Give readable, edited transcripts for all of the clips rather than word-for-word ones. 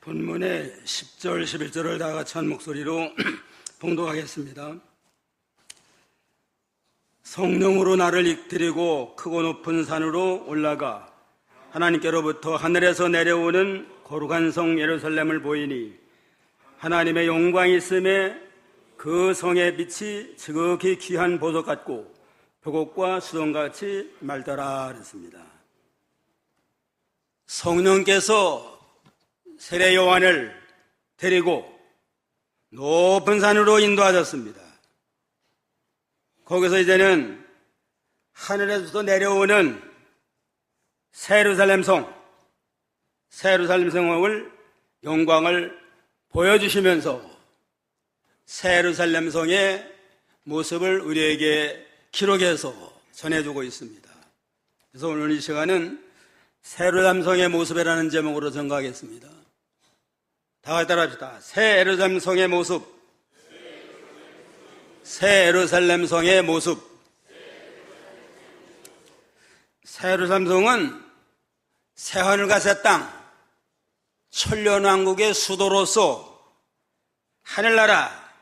본문의 10절, 11절을 다 같이 한 목소리로 봉독하겠습니다. 성령으로 나를 이끌이고 크고 높은 산으로 올라가 하나님께로부터 하늘에서 내려오는 거룩한 성 예루살렘을 보이니 하나님의 영광이 있음에 그 성의 빛이 지극히 귀한 보석 같고 벽옥과 수정같이 맑더라 그랬습니다. 성령께서 세례 요한을 데리고 높은 산으로 인도하셨습니다. 거기서 이제는 하늘에서부터 내려오는 새 예루살렘 성을 영광을 보여주시면서 새 예루살렘 성의 모습을 우리에게 기록해서 전해주고 있습니다. 그래서 오늘 이 시간은 새 예루살렘 성의 모습이라는 제목으로 전가하겠습니다. 다 같이 따라합시다. 새 예루살렘 성의 모습. 새 예루살렘 성의 모습. 새 예루살렘 성은 새하늘과 새 땅, 천년왕국의 수도로서 하늘나라,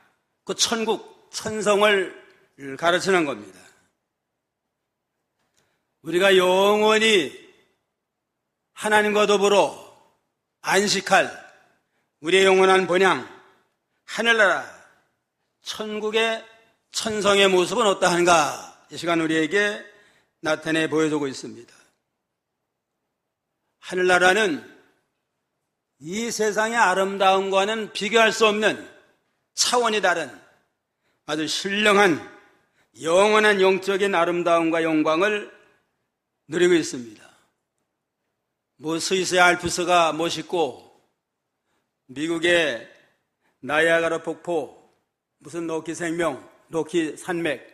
그 천국, 천성을 가르치는 겁니다. 우리가 영원히 하나님과 더불어 안식할 우리의 영원한 본향, 하늘나라, 천국의 천성의 모습은 어떠한가? 이 시간 우리에게 나타내 보여주고 있습니다. 하늘나라는 이 세상의 아름다움과는 비교할 수 없는 차원이 다른 아주 신령한 영원한 영적인 아름다움과 영광을 누리고 있습니다. 스위스의 알프스가 멋있고 미국의 나이아가라 폭포, 무슨 로키 생명, 로키 산맥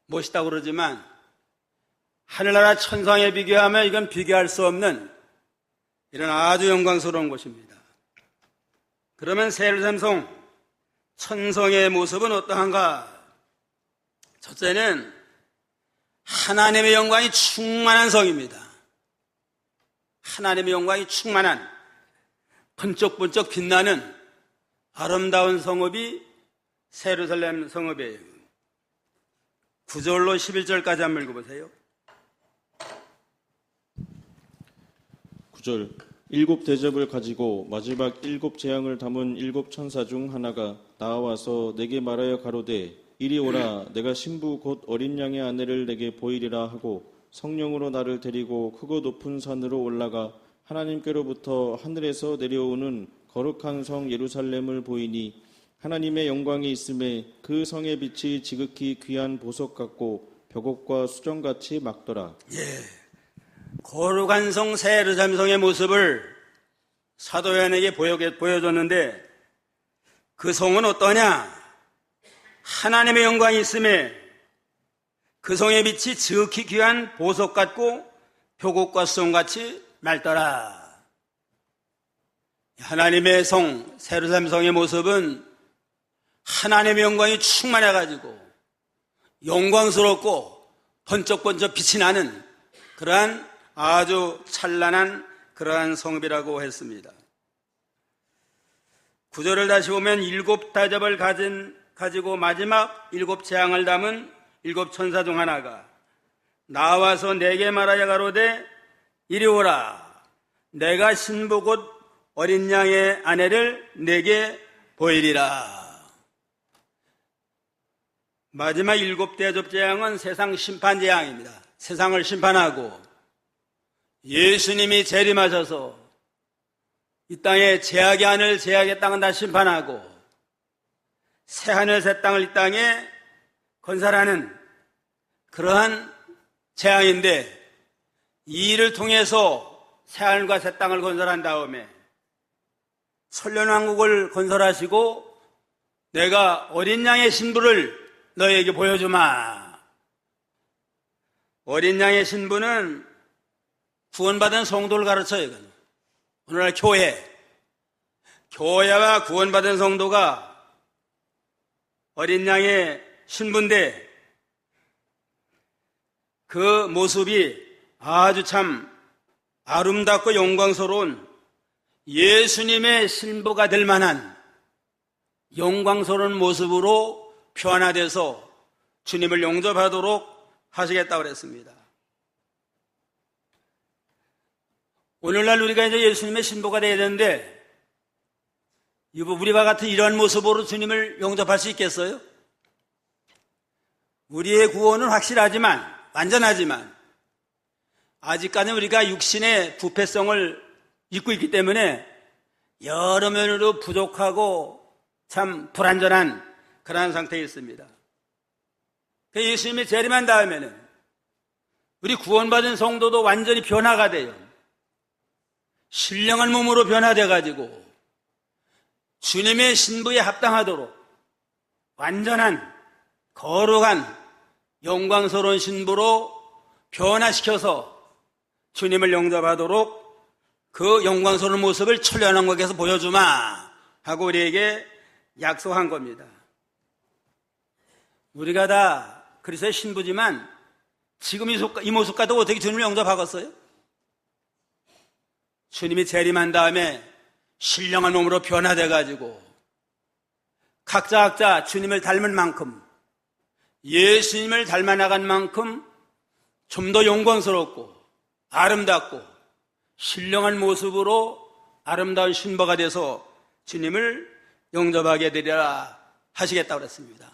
멋있다고 그러지만 하늘나라 천상에 비교하면 이건 비교할 수 없는 이런 아주 영광스러운 곳입니다. 그러면 새 예루살렘 성, 천성의 모습은 어떠한가? 첫째는 하나님의 영광이 충만한 성입니다. 하나님의 영광이 충만한 번쩍번쩍 빛나는 아름다운 성읍이 새 예루살렘 성읍이에요. 9절로 11절까지 한번 읽어보세요. 9절. 7 대접을 가지고 마지막 7 재앙을 담은 7 천사 중 하나가 나와서 내게 말하여 가로되 이리 오라. 내가 신부 곧 어린 양의 아내를 내게 보이리라 하고 성령으로 나를 데리고 크고 높은 산으로 올라가 하나님께로부터 하늘에서 내려오는 거룩한 성 예루살렘을 보이니 하나님의 영광이 있음에 그 성의 빛이 지극히 귀한 보석 같고 벽옥과 수정같이 맑더라. 거룩한 성 새 예루살렘 성의 모습을 사도 요한에게 보여줬는데 그 성은 어떠냐? 하나님의 영광이 있음에 그 성의 빛이 지극히 귀한 보석 같고 벽옥과 수정같이 맑더라. 하나님의 성, 새 예루살렘 성의 모습은 하나님의 영광이 충만해가지고 영광스럽고 번쩍번쩍 빛이 나는 그러한 아주 찬란한 그러한 성읍이라고 했습니다. 9절을 다시 보면 7 대접을 가지고 마지막 7 재앙을 담은 7 천사 중 하나가 나와서 내게 말하여 가로되 이리 오라. 내가 신부 곧 어린 양의 아내를 내게 보이리라. 마지막 7 대접 재앙은 세상 심판 재앙입니다. 세상을 심판하고 예수님이 재림하셔서 이 땅에 죄악의 하늘, 죄악의 땅은 다 심판하고 새 하늘, 새 땅을 이 땅에 건설하는 그러한 재앙인데 이 일을 통해서 새 하늘과 새 땅을 건설한 다음에 천년왕국을 건설하시고 내가 어린 양의 신부를 너에게 보여주마. 어린 양의 신부는 구원받은 성도를 가르쳐요. 오늘날 교회와 구원받은 성도가 어린 양의 신부인데 그 모습이 아주 참 아름답고 영광스러운 예수님의 신부가 될 만한 영광스러운 모습으로 변화돼서 주님을 영접하도록 하시겠다고 그랬습니다. 오늘날 우리가 이제 예수님의 신부가 되어야 되는데 우리와 같은 이러한 모습으로 주님을 영접할 수 있겠어요? 우리의 구원은 확실하지만, 완전하지만 아직까지는 우리가 육신의 부패성을 잊고 있기 때문에 여러 면으로 부족하고 참 불완전한 그러한 상태에 있습니다. 예수님이 재림한 다음에는 우리 구원받은 성도도 완전히 변화가 돼요. 신령한 몸으로 변화돼가지고 주님의 신부에 합당하도록 완전한 거룩한 영광스러운 신부로 변화시켜서 주님을 영접하도록 그 영광스러운 모습을 천년왕국에서 보여주마 하고 우리에게 약속한 겁니다. 우리가 다 그리스도의 신부지만 지금 이 모습 가지고 어떻게 주님을 영접하겠어요? 주님이 재림한 다음에 신령한 몸으로 변화돼가지고 각자 주님을 닮은 만큼, 예수님을 닮아나간 만큼 좀 더 영광스럽고 아름답고 신령한 모습으로 아름다운 신부가 돼서 주님을 영접하게 되리라 하시겠다고 그랬습니다.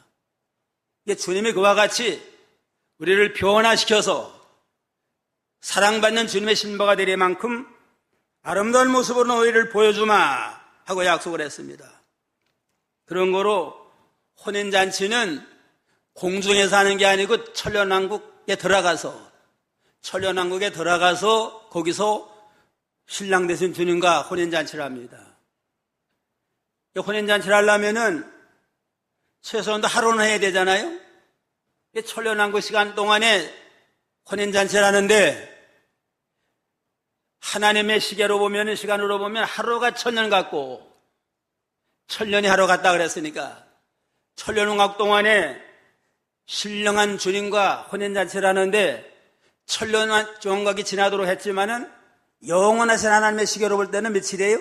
주님이 그와 같이 우리를 변화시켜서 사랑받는 주님의 신부가 되릴 만큼 아름다운 모습으로 너희를 보여주마 하고 약속을 했습니다. 그런 거로 혼인잔치는 공중에서 하는 게 아니고 천년왕국에 들어가서 거기서 신랑 되신 주님과 혼인잔치를 합니다. 혼인잔치를 하려면은 최소한도 하루는 해야 되잖아요. 천년왕국 시간 동안에 혼인잔치를 하는데 하나님의 시간으로 보면 하루가 천년 같고 천년이 하루 같다 그랬으니까 천년왕국 동안에 신령한 주님과 혼인잔치를 하는데 천년왕국이 지나도록 했지만은 영원하신 하나님의 시계로 볼 때는 며칠이에요?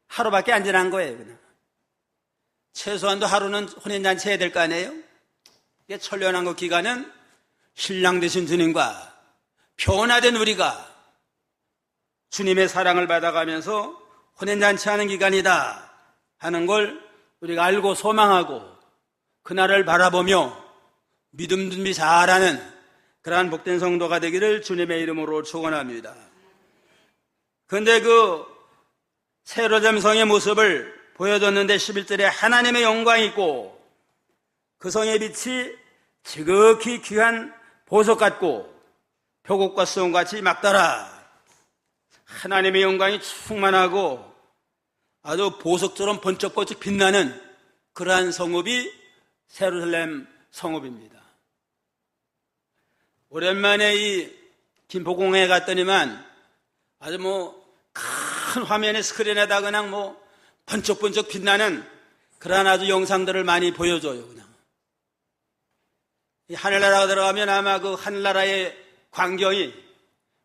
하루밖에 안 지난 거예요. 그냥. 최소한도 하루는 혼인잔치 해야 될 거 아니에요? 천년왕국 기간은 신랑 되신 주님과 변화된 우리가 주님의 사랑을 받아가면서 혼인잔치하는 기간이다 하는 걸 우리가 알고 소망하고 그날을 바라보며 믿음 준비 잘하는 그러한 복된 성도가 되기를 주님의 이름으로 축원합니다. 그런데 그 세로잠 성의 모습을 보여줬는데 11절에 하나님의 영광이 있고 그 성의 빛이 지극히 귀한 보석 같고 표곡과 수홍같이 막더라. 하나님의 영광이 충만하고 아주 보석처럼 번쩍번쩍 빛나는 그러한 성읍이 세루살렘 성읍입니다. 오랜만에 이 김포공항에 갔더니만 아주 큰 화면에 스크린에다 그냥 번쩍번쩍 빛나는 그러한 아주 영상들을 많이 보여줘요. 그냥 이 하늘나라가 들어가면 아마 그 하늘나라의 광경이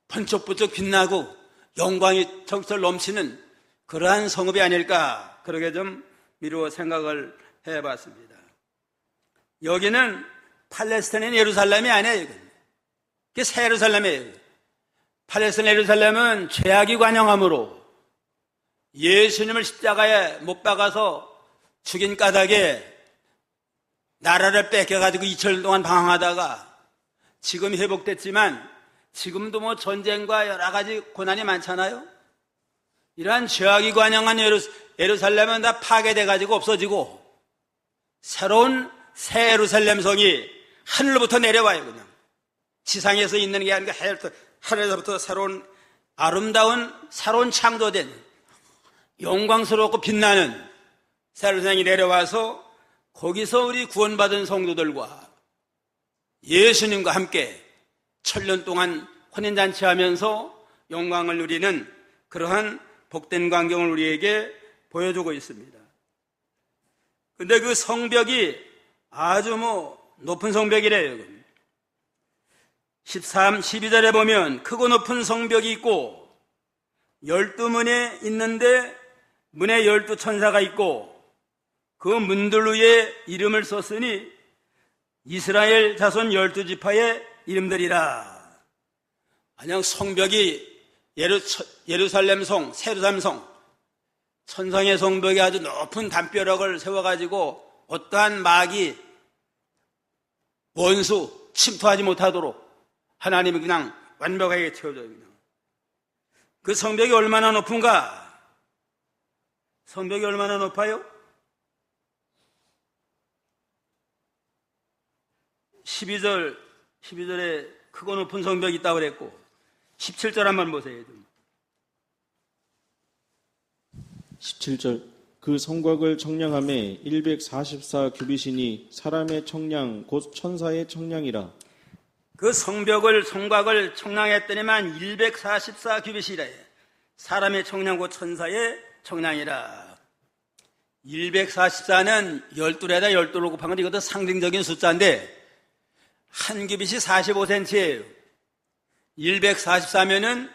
번쩍번쩍 빛나고 영광이 적절 넘치는 그러한 성읍이 아닐까 그렇게 좀 미루어 생각을 해봤습니다. 여기는 팔레스타인 예루살렘이 아니에요. 이게 새 예루살렘이에요. 팔레스타인 예루살렘은 죄악이 관영함으로 예수님을 십자가에 못 박아서 죽인 까닭에 나라를 뺏겨가지고 2000년 동안 방황하다가 지금 회복됐지만 지금도 전쟁과 여러 가지 고난이 많잖아요. 이러한 죄악이 관영한 예루살렘은 다 파괴돼가지고 없어지고 새로운 새 예루살렘 성이 하늘로부터 내려와요. 그냥 지상에서 있는 게 아니라 하늘에서부터 새로운 아름다운 새로운 창조된 영광스럽고 빛나는 새 예루살렘이 내려와서 거기서 우리 구원받은 성도들과 예수님과 함께 천년 동안 혼인잔치하면서 영광을 누리는 그러한 복된 광경을 우리에게 보여주고 있습니다. 근데 그 성벽이 아주 높은 성벽이래요. 12절에 보면 크고 높은 성벽이 있고 12문에 있는데 문에 12천사가 있고 그 문들 위에 이름을 썼으니 이스라엘 자손 12지파의 이름들이라. 만약 성벽이 예루살렘 성, 세르삼 성, 천상의 성벽에 아주 높은 담벼락을 세워가지고 어떠한 마귀, 원수, 침투하지 못하도록 하나님이 그냥 완벽하게 채워줘요. 그 성벽이 얼마나 높은가? 성벽이 얼마나 높아요? 12절에 크고 높은 성벽이 있다고 그랬고 17절 한번 보세요. 17절 그 성곽을 청량함에 144 규빗이니 사람의 청량 곧 천사의 청량이라. 그 성곽을 청량했더니만 144 규빗이라. 사람의 청량 곧 천사의 청량이라. 144는 12에다 12로 곱한 건데 이것도 상징적인 숫자인데 한 규빗이 45cm예요. 144면은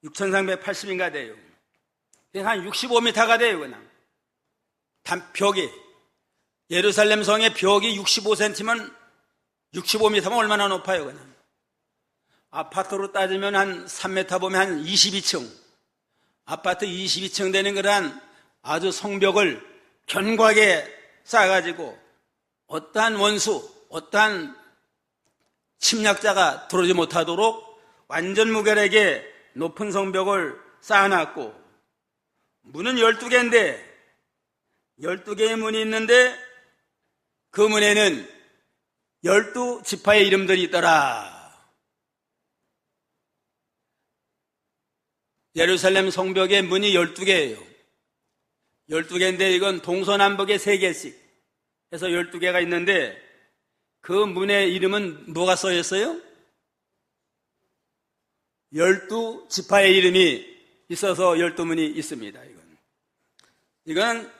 6,380인가 돼요. 한 65m가 돼요, 그냥. 벽이. 예루살렘 성의 벽이 65cm면 65m면 얼마나 높아요, 그냥. 아파트로 따지면 한 3m 보면 한 22층. 아파트 22층 되는 그런 아주 성벽을 견고하게 쌓아가지고 어떠한 원수, 어떠한 침략자가 들어오지 못하도록 완전 무결하게 높은 성벽을 쌓아놨고 문은 12개인데 12개의 문이 있는데 그 문에는 12지파의 이름들이 있더라. 예루살렘 성벽의 문이 12개예요. 12개인데 이건 동서남북에 3개씩 해서 12개가 있는데 그 문의 이름은 뭐가 써 있어요? 12지파의 이름이 있어서 12문이 있습니다. 이건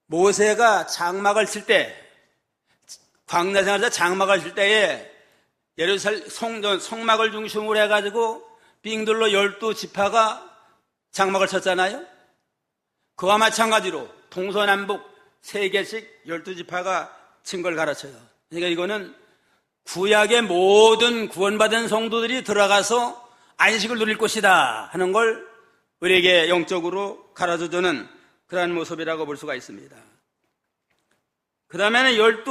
모세가 장막을 칠 때, 광야 생활에서 장막을 칠 때에 예루살렘 성막을 중심으로 해가지고 빙둘러 12지파가 장막을 쳤잖아요. 그와 마찬가지로 동서남북 3개씩 12지파가 친 걸 가르쳐요. 그러니까 이거는 구약의 모든 구원받은 성도들이 들어가서 안식을 누릴 곳이다 하는 걸 우리에게 영적으로 가르쳐주는 그러한 모습이라고 볼 수가 있습니다. 그 다음에는 12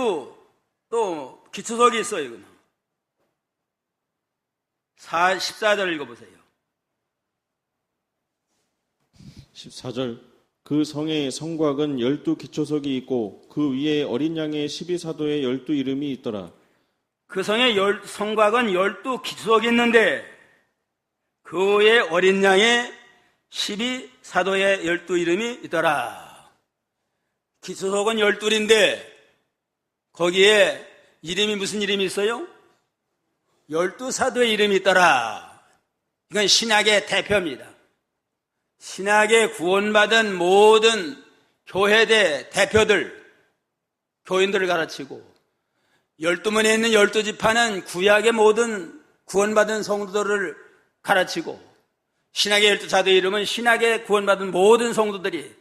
또 기초석이 있어요. 이거는. 14절 읽어보세요. 14절 그 성의 성곽은 12기초석이 있고 그 위에 어린 양의 12사도의 12 이름이 있더라. 그 성의 성곽은 12기초석이 있는데 그 위에 어린 양의 12사도의 12 이름이 있더라. 기초석은 12인데 거기에 이름이 무슨 이름이 있어요? 12사도의 이름이 있더라. 이건 신약의 대표입니다. 신약의 구원받은 모든 교회대 대표들, 교인들을 가르치고 12문에 있는 12지파는 구약의 모든 구원받은 성도들을 가르치고 신약의 12사도의 이름은 신약의 구원받은 모든 성도들이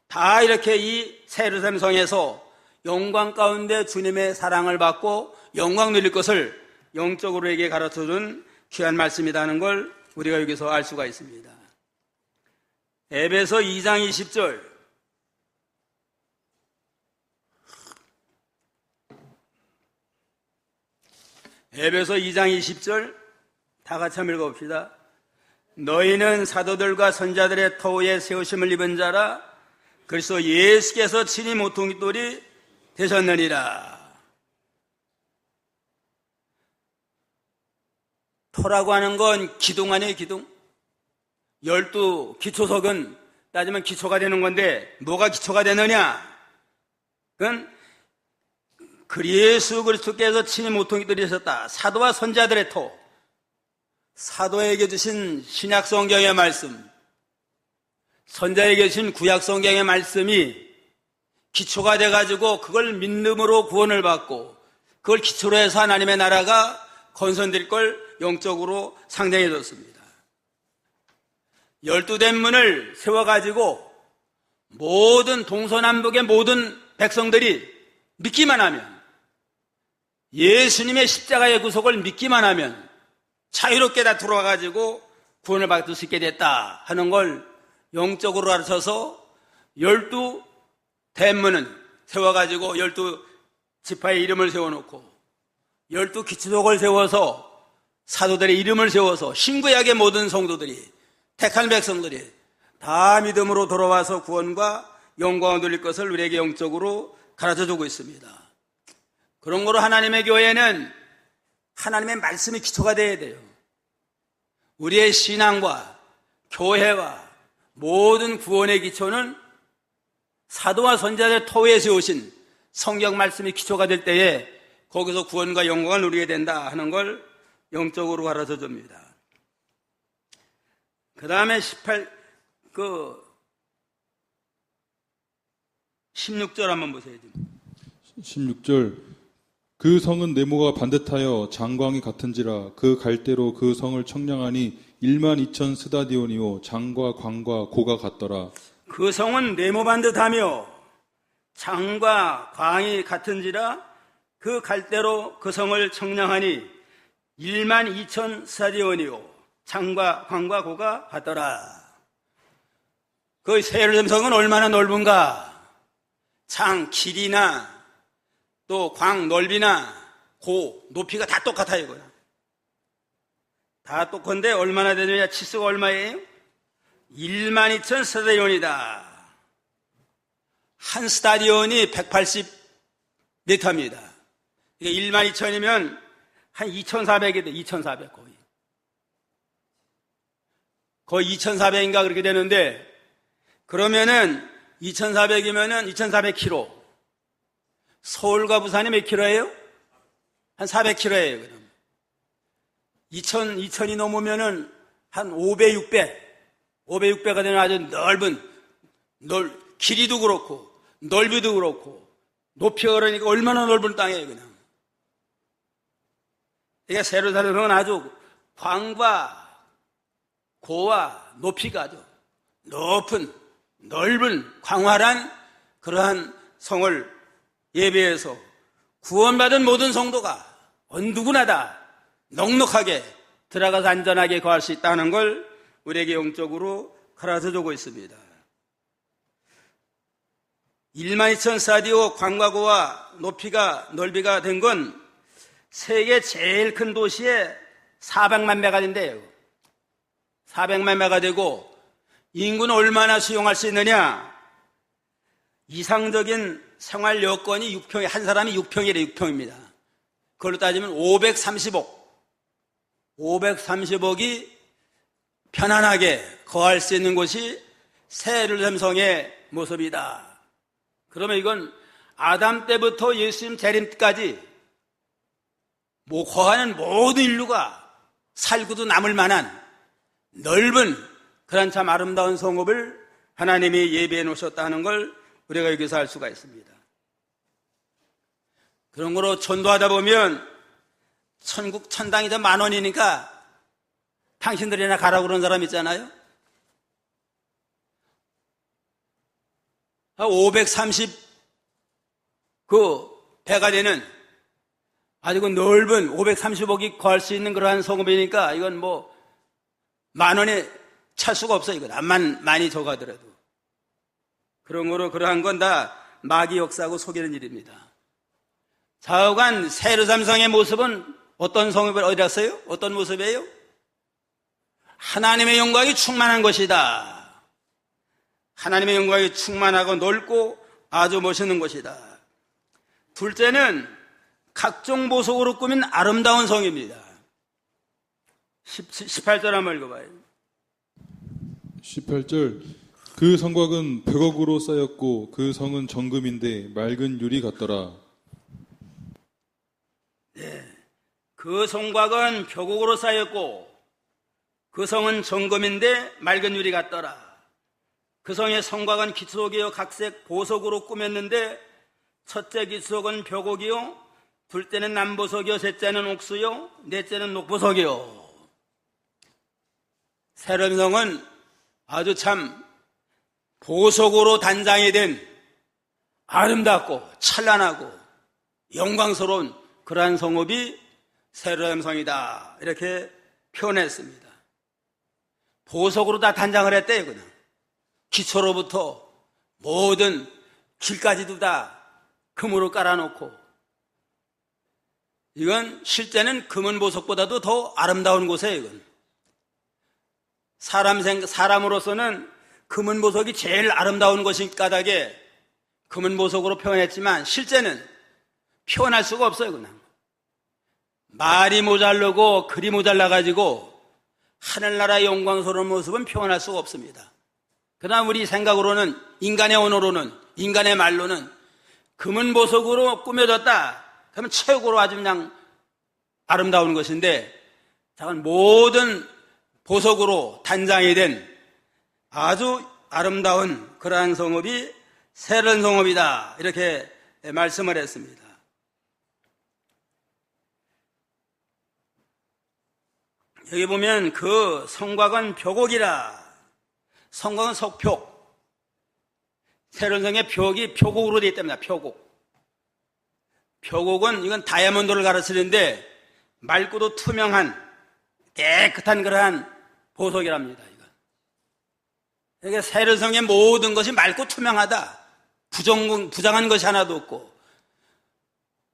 다 이렇게 이 세르셈 성에서 영광 가운데 주님의 사랑을 받고 영광 누릴 것을 영적으로 에게 가르쳐준 귀한 말씀이라는 걸 우리가 여기서 알 수가 있습니다. 에베소 2장 20절 에베소 2장 20절 다 같이 한번 읽어봅시다. 너희는 사도들과 선자들의 터위에 세우심을 입은 자라 그리스도 예수께서 친히 모퉁이돌이 되셨느니라. 토라고 하는 건 기둥 아니에요, 기둥? 12기초석은 따지면 기초가 되는 건데 뭐가 기초가 되느냐? 그건 예수 그리스도께서 친히 모퉁이돌이 되셨다. 사도와 선자들의 토, 사도에게 주신 신약 성경의 말씀, 선자에게 주신 구약 성경의 말씀이 기초가 돼가지고 그걸 믿음으로 구원을 받고 그걸 기초로 해서 하나님의 나라가 건설될 걸 영적으로 상정해 줬습니다. 12대문을 세워가지고 모든 동서남북의 모든 백성들이 믿기만 하면, 예수님의 십자가의 구속을 믿기만 하면 자유롭게 다 들어와가지고 구원을 받을 수 있게 됐다 하는 걸 영적으로 가르쳐서 12대문은 세워가지고 12지파의 이름을 세워놓고 12기초독을 세워서 사도들의 이름을 세워서 신구약의 모든 성도들이, 택한 백성들이 다 믿음으로 돌아와서 구원과 영광을 돌릴 것을 우리에게 영적으로 가르쳐주고 있습니다. 그런 거로 하나님의 교회는 하나님의 말씀이 기초가 되어야 돼요. 우리의 신앙과 교회와 모든 구원의 기초는 사도와 선지자의 토에 세우신 성경 말씀이 기초가 될 때에 거기서 구원과 영광을 누리게 된다 하는 걸 영적으로 가르쳐 줍니다. 그 다음에 16절 한번 보세요. 16절 그 성은 네모가 반듯하여 장광이 같은지라 그 갈대로 그 성을 청량하니 12,000 스다디온이요 장과 광과 고가 같더라. 그 성은 네모 반듯하며 장과 광이 같은지라 그 갈대로 그 성을 청량하니 12,000 스다디온이요 장과 광과 고가 같더라. 그 예루살렘 성은 얼마나 넓은가? 장 길이나 또 광 넓이나 고 높이가 다 똑같아요. 이거야. 다 똑같은데 얼마나 되느냐? 치수가 얼마예요? 12,000 스타디온이다. 한 스타디온이 180m입니다. 그러니까 12,000이면 한 2,400이 돼. 2,400 거의 2,400인가 그렇게 되는데, 그러면은 2,400이면은 2,400km. 서울과 부산이 몇 킬로예요? 한 400km예요. 그럼 2,000이 넘으면은 한 5배, 6배가 되는 아주 넓은, 길이도 그렇고 넓이도 그렇고 높이가 그러니까 얼마나 넓은 땅이에요. 그냥. 그러니까 예루살렘은 아주 광과 고와 높이가 아주 높은 넓은 광활한 그러한 성을 예배해서 구원받은 모든 성도가 누구나 다 넉넉하게 들어가서 안전하게 거할 수 있다는 걸 우리에게 영적으로 가르쳐주고 있습니다. 12,000 스타디오 광과 고와 높이가 넓이가 된 건 세계 제일 큰 도시에 400만 배가 된대요. 400만 배가 되고 인구는 얼마나 수용할 수 있느냐? 이상적인 생활 여건이 6평에, 한 사람이 6평이래. 6평입니다. 그걸로 따지면 530억이 편안하게 거할 수 있는 곳이 새 예루살렘 성의 모습이다. 그러면 이건 아담 때부터 예수님 재림까지 거하는 모든 인류가 살고도 남을 만한 넓은 그런 참 아름다운 성읍을 하나님이 예비해 놓으셨다는 걸 우리가 여기서 알 수가 있습니다. 그런 거로 전도하다 보면 천국 천당이 더 10,000원이니까 당신들이나 가라고 그런 사람 있잖아요. 530 배가 되는 아주 넓은 530억이 거할 수 있는 그러한 성읍이니까 이건 10,000원에 찰 수가 없어. 이건 암만 많이 적어하더라도. 그런 거로 그러한 건 다 마귀 역사하고 속이는 일입니다. 좌우간 새 예루살렘 성의 모습은 어떤 성읍을 어디 갔어요? 어떤 모습이에요? 하나님의 영광이 충만한 것이다. 하나님의 영광이 충만하고 넓고 아주 멋있는 것이다. 둘째는 각종 보석으로 꾸민 아름다운 성입니다. 18절 한번 읽어봐요. 18절 그 성곽은 벽옥으로 쌓였고 그 성은 정금인데 맑은 유리 같더라. 네, 그 성곽은 벽옥으로 쌓였고 그 성은 정금인데 맑은 유리 같더라. 그 성의 성곽은 기초석이요 각색 보석으로 꾸몄는데 첫째 기초석은 벽옥이요 둘째는 남보석이요, 셋째는 옥수요, 넷째는 녹보석이요. 세련성은 아주 참 보석으로 단장이 된 아름답고 찬란하고 영광스러운 그러한 성읍이 세련성이다, 이렇게 표현했습니다. 보석으로 다 단장을 했대요. 그냥 기초로부터 모든 길까지도 다 금으로 깔아놓고, 이건 실제는 금은 보석보다도 더 아름다운 곳이에요. 이건 사람으로서는 금은 보석이 제일 아름다운 것인 까닭에 금은 보석으로 표현했지만, 실제는 표현할 수가 없어요. 그냥 말이 모자르고 글이 모자라가지고 하늘나라의 영광스러운 모습은 표현할 수가 없습니다. 그러나 우리 생각으로는, 인간의 언어로는, 인간의 말로는 금은 보석으로 꾸며졌다 그러면 최고로 아주 그냥 아름다운 것인데, 모든 보석으로 단장이 된 아주 아름다운 그러한 성읍이 세련성읍이다, 이렇게 말씀을 했습니다. 여기 보면 그 성곽은 벽옥이라. 성곽은 석표, 세련성의 벽이 표곡으로 되어 있답니다. 표곡은 이건 다이아몬드를 가르치는데 맑고도 투명한 깨끗한 그러한 보석이랍니다. 이게 세련성의 모든 것이 맑고 투명하다. 부정한 것이 하나도 없고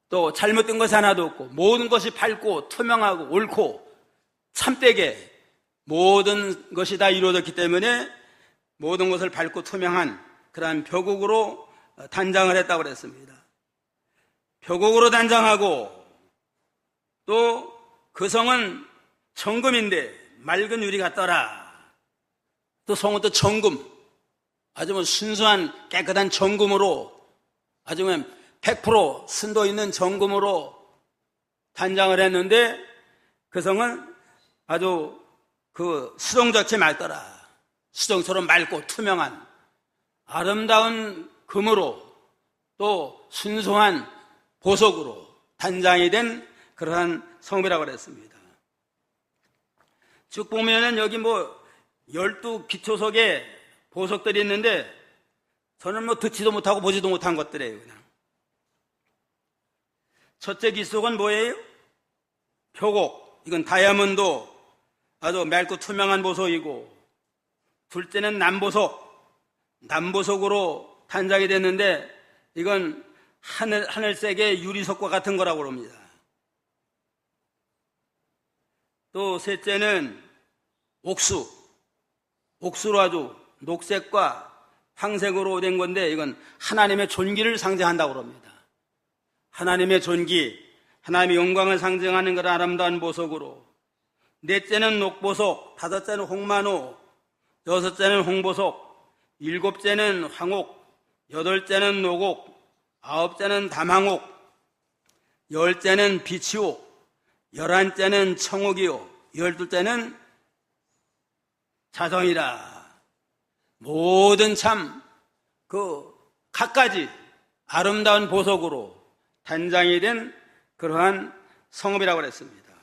또 잘못된 것이 하나도 없고, 모든 것이 밝고 투명하고 옳고 참되게 모든 것이 다 이루어졌기 때문에 모든 것을 밝고 투명한 그러한 벽옥으로 단장을 했다고 그랬습니다. 벽옥으로 단장하고, 또 그 성은 정금인데 맑은 유리 같더라. 또 성은 또 정금, 아주 순수한 깨끗한 정금으로, 아주 100% 순도 있는 정금으로 단장을 했는데, 그 성은 아주 그 수정같이 맑더라. 수정처럼 맑고 투명한 아름다운 금으로 또 순수한 보석으로 단장이 된 그러한 성읍이라고 그랬습니다. 쭉 보면은 여기 12기초석에 보석들이 있는데, 저는 듣지도 못하고 보지도 못한 것들이에요. 그냥 첫째 기석은 뭐예요? 표곡, 이건 다이아몬드, 아주 맑고 투명한 보석이고, 둘째는 남보석으로 단장이 됐는데, 이건 하늘색의 유리석과 같은 거라고 합니다. 또 셋째는 옥수로 아주 녹색과 황색으로 된 건데, 이건 하나님의 존귀를 상징한다고 합니다. 하나님의 존귀, 하나님의 영광을 상징하는 그런 아름다운 보석으로. 넷째는 녹보석, 다섯째는 홍만호, 여섯째는 홍보석, 일곱째는 황옥, 여덟째는 녹옥, 아홉째는 담황옥, 열째는 비치옥, 11째는 청옥이요, 12째는 자정이라. 모든 갖가지 아름다운 보석으로 단장이 된 그러한 성읍이라고 그랬습니다.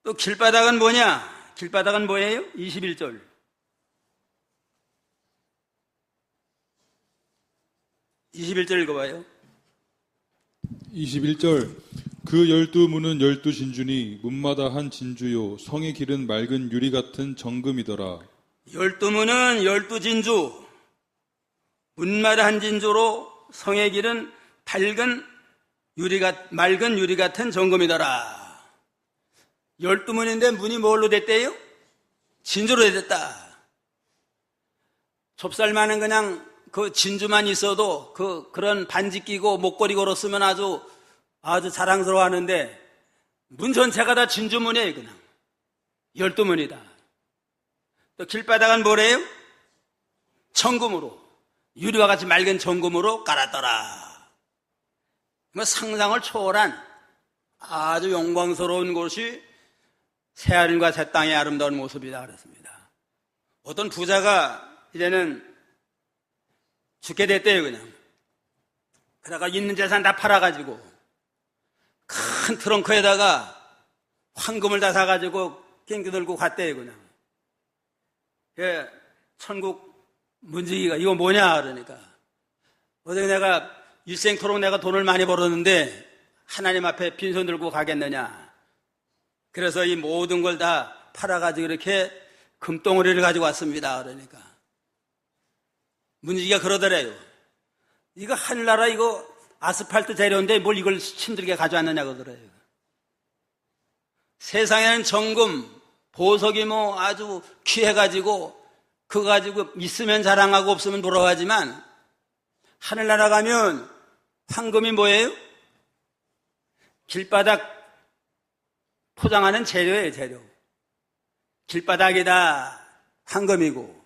또 길바닥은 뭐냐? 길바닥은 뭐예요? 21절. 21절 읽어봐요. 21절. 그 12문은 12진주니 문마다 한 진주요, 성의 길은 맑은 유리 같은 정금이더라. 12문은 12진주, 문마다 한 진주로 성의 길은 맑은 유리 같은 정금이더라. 12문인데 문이 뭘로 됐대요? 진주로 됐다. 좁쌀만은 그냥 그 진주만 있어도 그런 반지 끼고 목걸이 걸었으면 아주 자랑스러워 하는데, 문 전체가 다 진주문이에요. 그냥 12문이다. 또 길바닥은 뭐래요? 정금으로, 유리와 같이 맑은 정금으로 깔았더라. 상상을 초월한 아주 영광스러운 곳이 새하늘과 새 땅의 아름다운 모습이다 그랬습니다. 어떤 부자가 이제는 죽게 됐대요. 그냥 그러다가 있는 재산 다 팔아가지고 큰 트렁크에다가 황금을 다 사가지고 깽기 들고 갔대요, 그냥. 예, 천국 문지기가 이거 뭐냐 그러니까 어제 내가 일생토록 내가 돈을 많이 벌었는데 하나님 앞에 빈손 들고 가겠느냐. 그래서 이 모든 걸 다 팔아가지고 이렇게 금덩어리를 가지고 왔습니다. 그러니까 문지기가 그러더래요. 이거 하늘나라 이거 아스팔트 재료인데 뭘 이걸 힘들게 가져왔느냐 그러더래요. 세상에는 정금, 보석이 뭐 아주 귀해가지고 그거 가지고 있으면 자랑하고 없으면 부러워하지만 하늘나라 가면 황금이 뭐예요? 길바닥 포장하는 재료예요, 재료. 길바닥에다 황금이고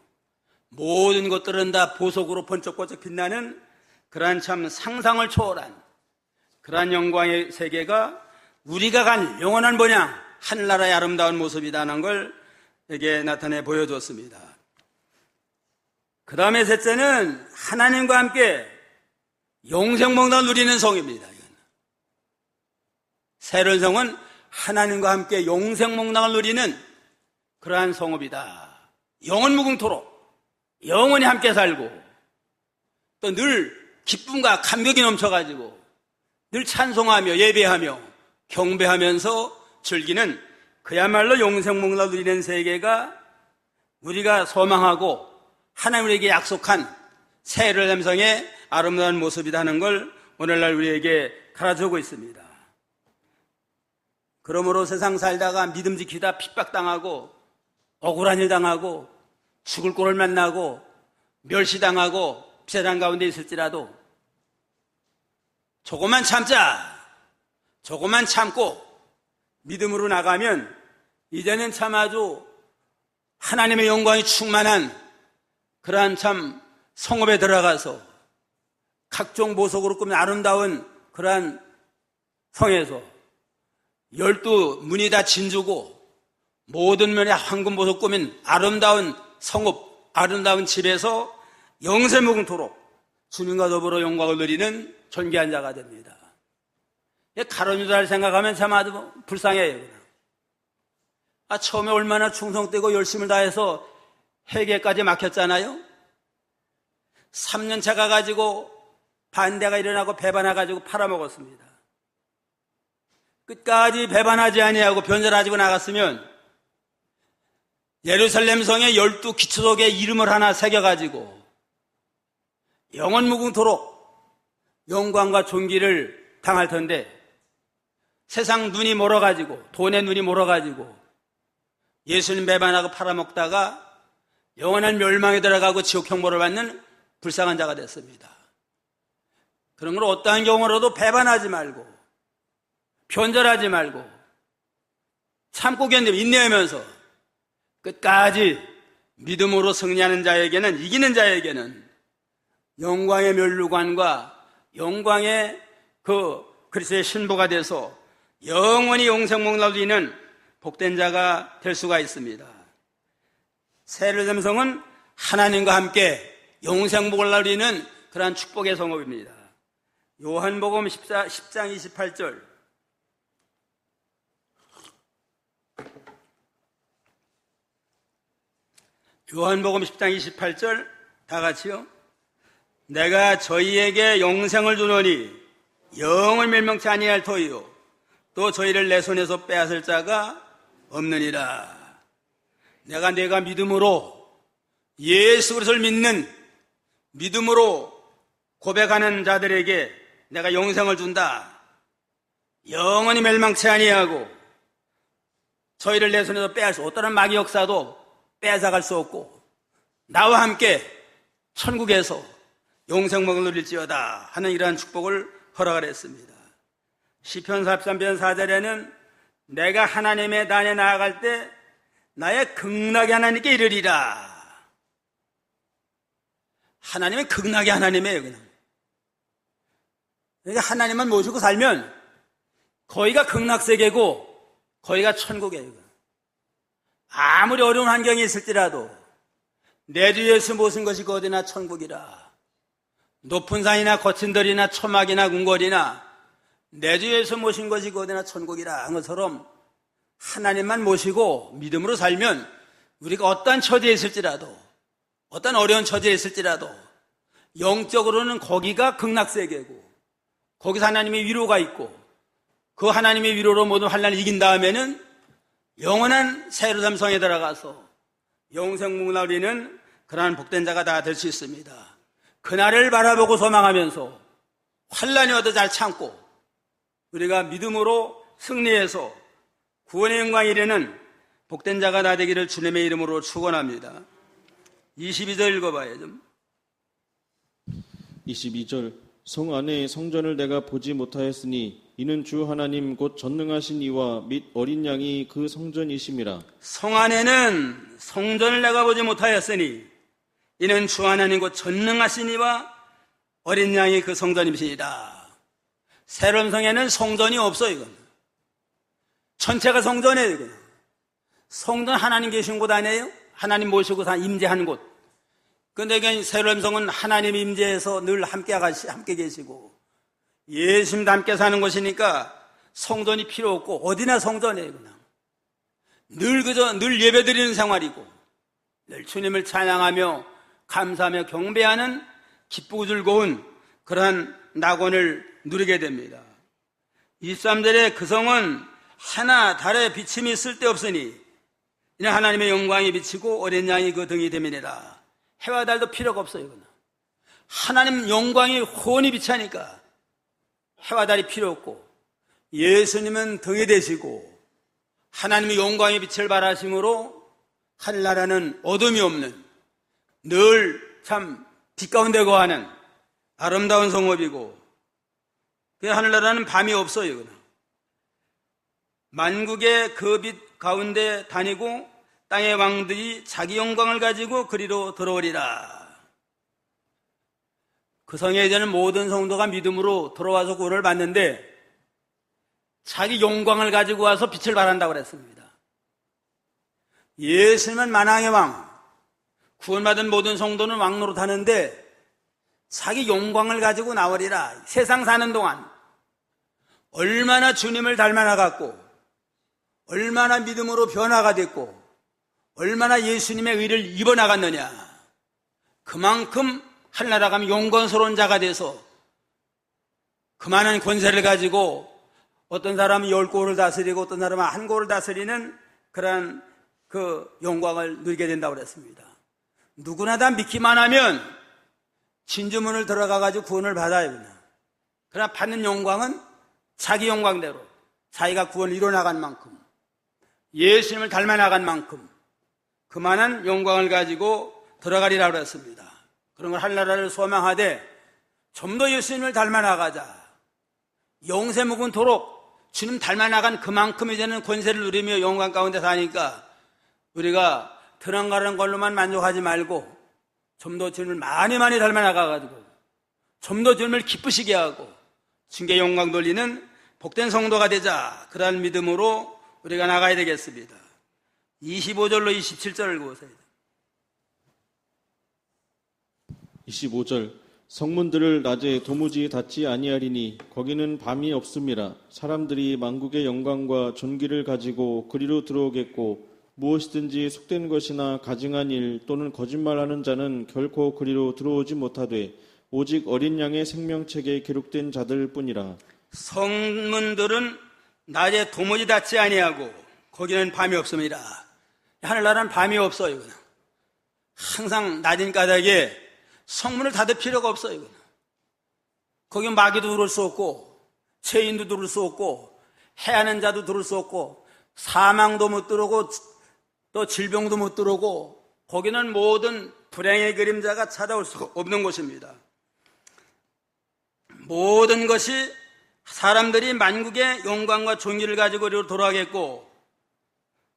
모든 것들은 다 보석으로 번쩍번쩍 빛나는 그러한 참 상상을 초월한 그러한 영광의 세계가 우리가 간 영원한 본향 하늘나라의 아름다운 모습이라는 걸 에게 나타내 보여줬습니다. 그 다음에 셋째는 하나님과 함께 영생목락을 누리는 성입니다. 새로운 성은 하나님과 함께 영생목락을 누리는 그러한 성읍이다. 영원무궁토록 영원히 함께 살고 또 늘 기쁨과 감격이 넘쳐가지고 늘 찬송하며 예배하며 경배하면서 즐기는 그야말로 영생목락을 누리는 세계가 우리가 소망하고 하나님 우리에게 약속한 새 예루살렘성의 아름다운 모습이라는 걸 오늘날 우리에게 가르쳐주고 있습니다. 그러므로 세상 살다가 믿음 지키다 핍박당하고 억울한 일 당하고 죽을 꼴을 만나고 멸시당하고 비사장 가운데 있을지라도 조금만 참자. 조금만 참고 믿음으로 나가면 이제는 참 아주 하나님의 영광이 충만한 그러한 참 성읍에 들어가서 각종 보석으로 꾸민 아름다운 그러한 성에서 12문이 다 진주고 모든 면에 황금 보석 꾸민 아름다운 성읍, 아름다운 집에서 영생무궁토록 주님과 더불어 영광을 누리는 존귀한 자가 됩니다. 가론 유다를 생각하면 참 아주 불쌍해요. 처음에 얼마나 충성되고 열심을 다해서 회개까지 막혔잖아요. 3년차 가가지고 반대가 일어나고 배반해가지고 팔아먹었습니다. 끝까지 배반하지 아니하고 변절하지고 나갔으면 예루살렘 성의 12기초석에 이름을 하나 새겨가지고 영원무궁토록 영광과 존귀를 당할 텐데 세상 눈이 멀어가지고 돈의 눈이 멀어가지고 예수님 배반하고 팔아먹다가 영원한 멸망에 들어가고 지옥 형벌을 받는 불쌍한 자가 됐습니다. 그런 걸 어떠한 경우로도 배반하지 말고 변절하지 말고 참고 견디며 인내하면서 끝까지 믿음으로 승리하는 자에게는, 이기는 자에게는 영광의 면류관과 영광의 그 그리스도의 신부가 돼서 영원히 영생목락을 누리는 복된 자가 될 수가 있습니다. 새 예루살렘 성은 하나님과 함께 영생복을 누리는 그러한 축복의 성읍입니다. 요한복음 10장 28절. 요한복음 10장 28절 다 같이요. 내가 저희에게 영생을 주노니 영을 멸망치 아니할 터이요 또 저희를 내 손에서 빼앗을 자가 없느니라. 내가 믿음으로 예수 그리스도를 믿는 믿음으로 고백하는 자들에게 내가 영생을 준다. 영원히 멸망치 아니하고 저희를 내 손에서 빼앗을 수 어떠한 마귀 역사도 빼앗아갈 수 없고 나와 함께 천국에서 영생목을 누릴지어다 하는 이러한 축복을 허락을 했습니다. 시편 43편 4절에는 내가 하나님의 단에 나아갈 때 나의 극락의 하나님께 이르리라. 하나님은 극락의 하나님이에요. 그냥. 그러니까 하나님만 모시고 살면 거기가 극락세계고 거기가 천국이에요. 아무리 어려운 환경이 있을지라도 내 주 예수 모신 것이 어디나 천국이라. 높은 산이나 거친 들이나 초막이나 궁궐이나 내 주에서 모신 것이 어디나 천국이라 한 것처럼 하나님만 모시고 믿음으로 살면 우리가 어떠한 처지에 있을지라도 어떤 어려운 처지에 있을지라도 영적으로는 거기가 극락세계고 거기서 하나님의 위로가 있고 그 하나님의 위로로 모든 환난을 이긴 다음에는 영원한 새로운 성에 들어가서 영생문화 누리는 그러한 복된 자가 다 될 수 있습니다. 그날을 바라보고 소망하면서 환난이 와도 잘 참고 우리가 믿음으로 승리해서 구원의 영광에 이르는 복된 자가 다 되기를 주님의 이름으로 축원합니다. 22절 읽어봐요 좀. 22절 성 안에 성전을 내가 보지 못하였으니 이는 주 하나님 곧 전능하신 이와 및 어린 양이 그 성전이심이라. 성 안에는 성전을 내가 보지 못하였으니 이는 주 하나님 곧 전능하신 이와 어린 양이 그 성전이시니라. 새로운 성에는 성전이 없어요. 이건 전체가 성전이에요. 이건 성전 하나님 계신 곳 아니에요? 하나님 모시고 임재하는 곳. 그런데 새로운 성은 하나님 임재해서 늘 함께 계시고 예수님도 함께 사는 곳이니까 성전이 필요 없고 어디나 성전이에요. 그냥 늘 예배드리는 생활이고 늘 주님을 찬양하며 감사하며 경배하는 기쁘고 즐거운 그러한 낙원을 누리게 됩니다. 23절에 그 성은 하나 달에 비침이 쓸데없으니 이는 하나님의 영광이 비치고 어린 양이 그 등이 됨이니라. 해와 달도 필요가 없어요. 이거는. 하나님 영광이 훤히 비치니까 해와 달이 필요 없고 예수님은 등이 되시고 하나님의 영광의 빛을 발하심으로 하늘나라는 어둠이 없는 늘 참 빛 가운데 거하는 아름다운 성읍이고 그 하늘나라는 밤이 없어요. 이거는. 만국의 그 빛 가운데 다니고 땅의 왕들이 자기 영광을 가지고 그리로 들어오리라. 그 성에 이제는 모든 성도가 믿음으로 들어와서 구원을 받는데 자기 영광을 가지고 와서 빛을 발한다고 그랬습니다. 예수님은 만왕의 왕, 구원받은 모든 성도는 왕노릇 하는데 자기 영광을 가지고 나오리라. 세상 사는 동안 얼마나 주님을 닮아나갔고 얼마나 믿음으로 변화가 됐고 얼마나 예수님의 의를 입어나갔느냐. 그만큼 하늘나라 가면 영광스러운 자가 돼서 그만한 권세를 가지고 어떤 사람은 10고를 다스리고 어떤 사람은 1고를 다스리는 그러한 그 영광을 누리게 된다고 그랬습니다. 누구나 다 믿기만 하면 진주문을 들어가가지고 구원을 받아야 됩니다. 그러나 받는 영광은 자기 영광대로 자기가 구원을 이뤄나간 만큼 예수님을 닮아나간 만큼 그만한 영광을 가지고 들어가리라고 했습니다. 그런 걸 하늘나라를 소망하되 좀 더 예수님을 닮아나가자. 영세 묵은토록 주님 닮아나간 그만큼 이제는 권세를 누리며 영광 가운데 사니까 우리가 들어가는 걸로만 만족하지 말고 좀 더 주님을 많이 닮아나가가지고 좀 더 주님을 기쁘시게 하고 주님께 영광 돌리는 복된 성도가 되자. 그러한 믿음으로 우리가 나가야 되겠습니다. 25절로 27절을 보세요. 25절 성문들을 낮에 도무지 닫지 아니하리니 거기는 밤이 없음이라. 사람들이 만국의 영광과 존귀를 가지고 그리로 들어오겠고 무엇이든지 속된 것이나 가증한 일 또는 거짓말하는 자는 결코 그리로 들어오지 못하되 오직 어린 양의 생명책에 기록된 자들 뿐이라. 성문들은 낮에 도무지 닫지 아니하고 거기는 밤이 없습니다. 하늘나라는 밤이 없어요. 항상 낮은 까닭에 성문을 닫을 필요가 없어요. 거기 마귀도 들어올 수 없고 죄인도 들어올 수 없고 해하는 자도 들어올 수 없고 사망도 못 들어오고 또 질병도 못 들어오고 거기는 모든 불행의 그림자가 찾아올 수 없는 곳입니다. 모든 것이 사람들이 만국의 영광과 존귀를 가지고 이리로 돌아가겠고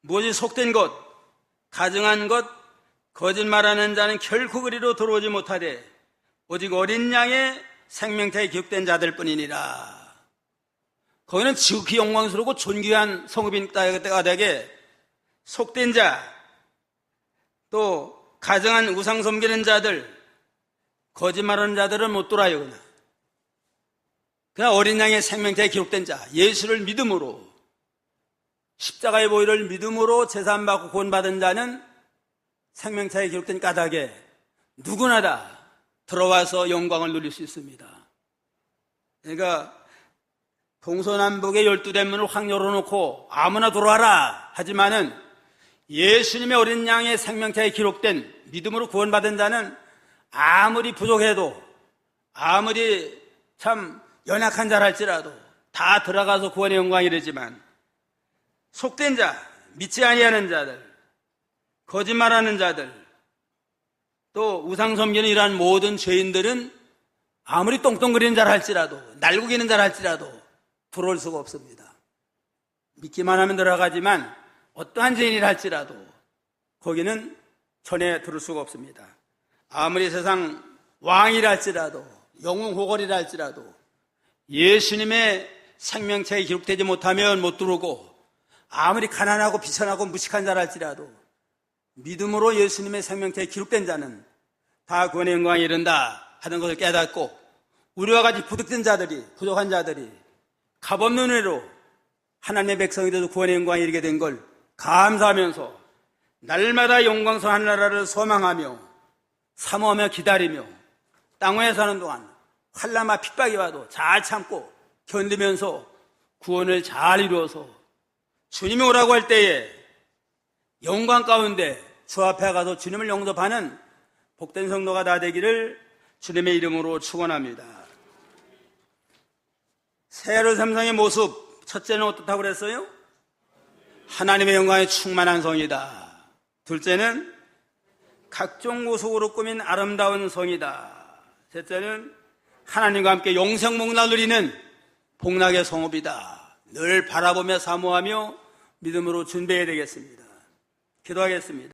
무엇이 속된 것, 가증한 것, 거짓말하는 자는 결코 그리로 들어오지 못하되 오직 어린 양의 생명체에 기록된 자들 뿐이니라. 거기는 지극히 영광스럽고 존귀한 성읍인 때가 되게 속된 자, 또 가증한 우상 섬기는 자들, 거짓말하는 자들은 못 돌아요. 그냥 어린 양의 생명체에 기록된 자, 예수를 믿음으로, 십자가의 보혈을 믿음으로 제사함받고 구원받은 자는 생명체에 기록된 까닭에 누구나 다 들어와서 영광을 누릴 수 있습니다. 그러니까 동서남북의 12대문을 확 열어놓고 아무나 들어와라 하지만은 예수님의 어린 양의 생명체에 기록된 믿음으로 구원받은 자는 아무리 부족해도, 아무리 참 연약한 자랄지라도 다 들어가서 구원의 영광이 되지만, 속된 자, 믿지 아니하는 자들, 거짓말하는 자들, 또 우상 섬기는 이러한 모든 죄인들은 아무리 똥똥거리는 자라 할지라도, 날고기는 자라 할지라도 들어올 수가 없습니다. 믿기만 하면 들어가지만 어떠한 죄인이라 할지라도 거기는 전에 들을 수가 없습니다. 아무리 세상 왕이라 할지라도, 영웅 호걸이라 할지라도 예수님의 생명체에 기록되지 못하면 못 들어오고, 아무리 가난하고 비천하고 무식한 자라 할지라도 믿음으로 예수님의 생명체에 기록된 자는 다 구원의 영광에 이른다 하는 것을 깨닫고, 우리와 같이 부득된 자들이, 부족한 자들이 값없는 은혜로 하나님의 백성이 되어서 구원의 영광에 이르게 된 걸 감사하면서 날마다 영광스러운 하늘나라를 소망하며 사모하며 기다리며 땅에 사는 동안 환난과 핍박이 와도 잘 참고 견디면서 구원을 잘 이루어서 주님이 오라고 할 때에 영광 가운데 주 앞에 가서 주님을 영접하는 복된 성도가 다 되기를 주님의 이름으로 축원합니다. 새 예루살렘의 모습, 첫째는 어떻다고 그랬어요? 하나님의 영광에 충만한 성이다. 둘째는 각종 구속으로 꾸민 아름다운 성이다. 셋째는 하나님과 함께 영생 복락을 누리는 복락의 성읍이다. 늘 바라보며 사모하며 믿음으로 준비해야 되겠습니다. 기도하겠습니다.